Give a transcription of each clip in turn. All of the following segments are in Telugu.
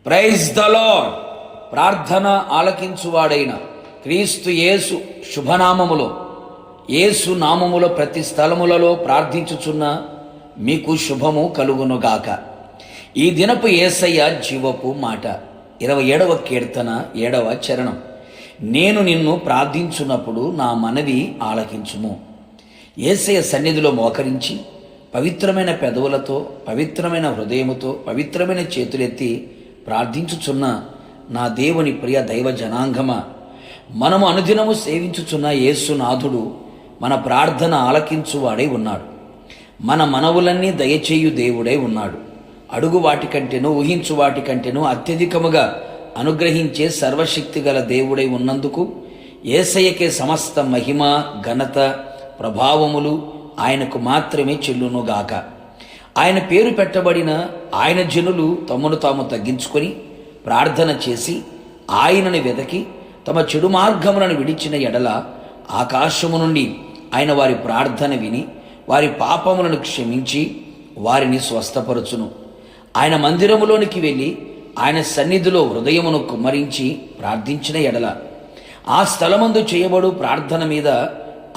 Praise the lord. ప్రార్థన ఆలకించువాడైన క్రీస్తు యేసు శుభనామములో, యేసు నామములో ప్రతి స్థలములలో ప్రార్థించుచున్న మీకు శుభము కలుగునుగాక. ఈ దినపు యేసయ్య జీవపు మాట. 27వ కీర్తన 7వ చరణం. నేను నిన్ను ప్రార్థించున్నప్పుడు నా మనవి ఆలకించుము. యేసయ్య సన్నిధిలో మోకరించి పవిత్రమైన పెదవులతో, పవిత్రమైన హృదయముతో, పవిత్రమైన చేతులెత్తి ప్రార్థించుచున్న నా దేవుని ప్రియ దైవ జనాంగమా, మనము అనుదినము సేవించుచున్న యేసునాథుడు మన ప్రార్థన ఆలకించువాడై ఉన్నాడు. మన మనవులన్నీ దయచేయు దేవుడై ఉన్నాడు. అడుగు వాటికంటేనూ ఊహించు వాటికంటేనూ అత్యధికముగా అనుగ్రహించే సర్వశక్తి గల దేవుడై ఉన్నందుకు యేసయ్యకే సమస్త మహిమ, ఘనత, ప్రభావములు ఆయనకు మాత్రమే చెల్లునుగాక. ఆయన పేరు పెట్టబడిన ఆయన జనులు తమను తాము తగ్గించుకొని ప్రార్థన చేసి ఆయనను వెదకి తమ చెడు మార్గములను విడిచిన ఎడల ఆకాశము నుండి ఆయన వారి ప్రార్థన విని వారి పాపములను క్షమించి వారిని స్వస్థపరచును. ఆయన మందిరములోనికి వెళ్ళి ఆయన సన్నిధిలో హృదయమును కుమ్మరించి ప్రార్థించిన ఎడల ఆ స్థలమందు చేయబడు ప్రార్థన మీద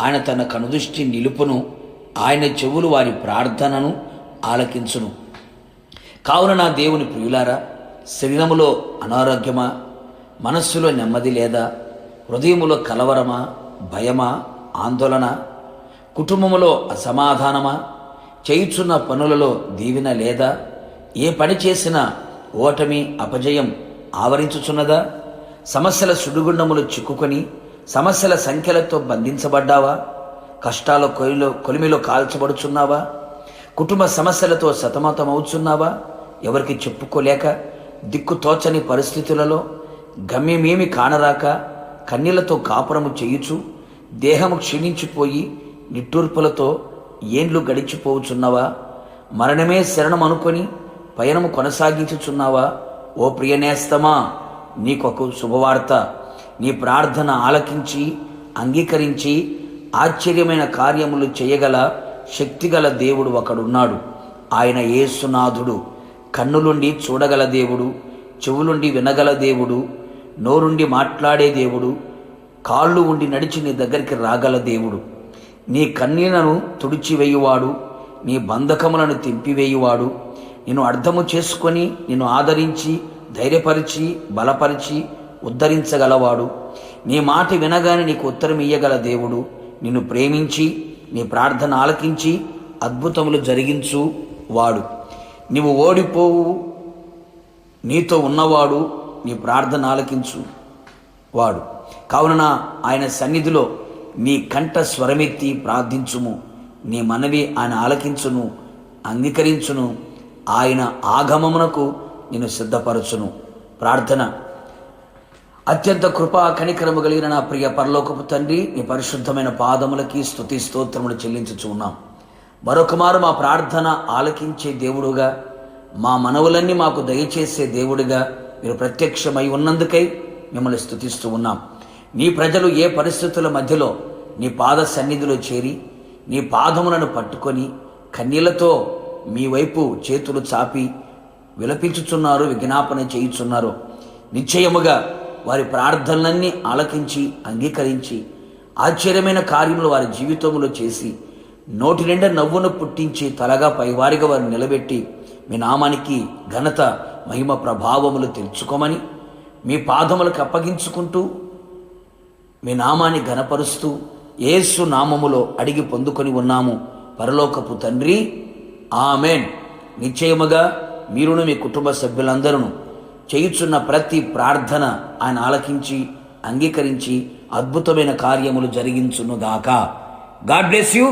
ఆయన తన కనుదృష్టి నిలుపును. ఆయన చెవులు వారి ప్రార్థనను ఆలకించును. కావున నా దేవుని ప్రియులారా, శరీరములో అనారోగ్యమా, మనస్సులో నెమ్మది లేదా, హృదయములో కలవరమా, భయమా, ఆందోళన, కుటుంబములో అసమాధానమా, చేయుచున్న పనులలో దీవెన లేదా, ఏ పని చేసినా ఓటమి, అపజయం ఆవరించుచున్నదా, సమస్యల సుడిగుండములు చిక్కుకొని సమస్యల సంఖ్యలతో బంధించబడ్డావా, కష్టాల కొలిమిలో కాల్చబడుచున్నావా, కుటుంబ సమస్యలతో సతమతమవుచున్నావా, ఎవరికి చెప్పుకోలేక దిక్కుతోచని పరిస్థితులలో గమ్యమేమి కానరాక కన్నీళ్లతో కాపురము చేయుచు దేహము క్షీణించిపోయి నిట్టూర్పులతో ఏండ్లు గడిచిపోవుచున్నావా, మరణమే శరణం అనుకొని పయనము కొనసాగించుచున్నావా? ఓ ప్రియనేస్తమా, నీకొక శుభవార్త. నీ ప్రార్థన ఆలకించి అంగీకరించి ఆశ్చర్యమైన కార్యములు చేయగల శక్తిగల దేవుడు ఒకడున్నాడు. ఆయన యేసునాథుడు. కన్నులుండి చూడగల దేవుడు, చెవులుండి వినగల దేవుడు, నోరుండి మాట్లాడే దేవుడు, కాళ్ళు ఉండి నడిచి నీ దగ్గరికి రాగల దేవుడు. నీ కన్నీళ్లను తుడిచివేయువాడు, నీ బంధకములను తెంపివేయువాడు, నిన్ను అర్థము చేసుకొని నిన్ను ఆదరించి ధైర్యపరిచి బలపరిచి ఉద్ధరించగలవాడు. నీ మాట వినగానే నీకు ఉత్తరం ఇయ్యగల దేవుడు, నిన్ను ప్రేమించి నీ ప్రార్థన ఆలకించి అద్భుతములు జరిగించు వాడు. నీవు ఓడిపోవు, నీతో ఉన్నవాడు, నీ ప్రార్థన ఆలకించు వాడు. కావున ఆయన సన్నిధిలో నీ కంఠ స్వరమెత్తి ప్రార్థించుము. నీ మనవి ఆయన ఆలకించును, అంగీకరించును. ఆయన ఆగమమునకు నిన్ను సిద్ధపరచును. ప్రార్థన. అత్యంత కృపా కనికరము కలిగిన నా ప్రియ పరలోకపు తండ్రి, నీ పరిశుద్ధమైన పాదములకి స్తుతి స్తోత్రములు చెల్లించుచు ఉన్నాం. మరొకమారు మా ప్రార్థన ఆలకించే దేవుడుగా, మా మనవులన్నీ మాకు దయచేసే దేవుడిగా మీరు ప్రత్యక్షమై ఉన్నందుకై మిమ్మల్ని స్తుతిస్తూ ఉన్నాం. నీ ప్రజలు ఏ పరిస్థితుల మధ్యలో నీ పాద సన్నిధిలో చేరి నీ పాదములను పట్టుకొని కన్నీళ్లతో మీ వైపు చేతులు చాపి విలపించుచున్నారు, విజ్ఞాపన చేయుచున్నారు. నిశ్చయముగా వారి ప్రార్థనలన్నీ ఆలకించి అంగీకరించి ఆశ్చర్యమైన కార్యములు వారి జీవితంలో చేసి నోటి నిండా నవ్వును పుట్టించి తలగా పైవారిగా వారిని నిలబెట్టి మీ నామానికి ఘనత, మహిమ, ప్రభావములు తెలుసుకోమని మీ పాదములకు అప్పగించుకుంటూ మీ నామాన్ని ఘనపరుస్తూ యేసు నామములో అడిగి పొందుకొని ఉన్నాము పరలోకపు తండ్రి, ఆమెన్. నిశ్చయముగా మీరును మీ కుటుంబ సభ్యులందరూ చేయుచున్న ప్రతి ప్రార్థన ఆయన ఆలకించి అంగీకరించి అద్భుతమైన కార్యములు జరిగించునుగాక. God bless you.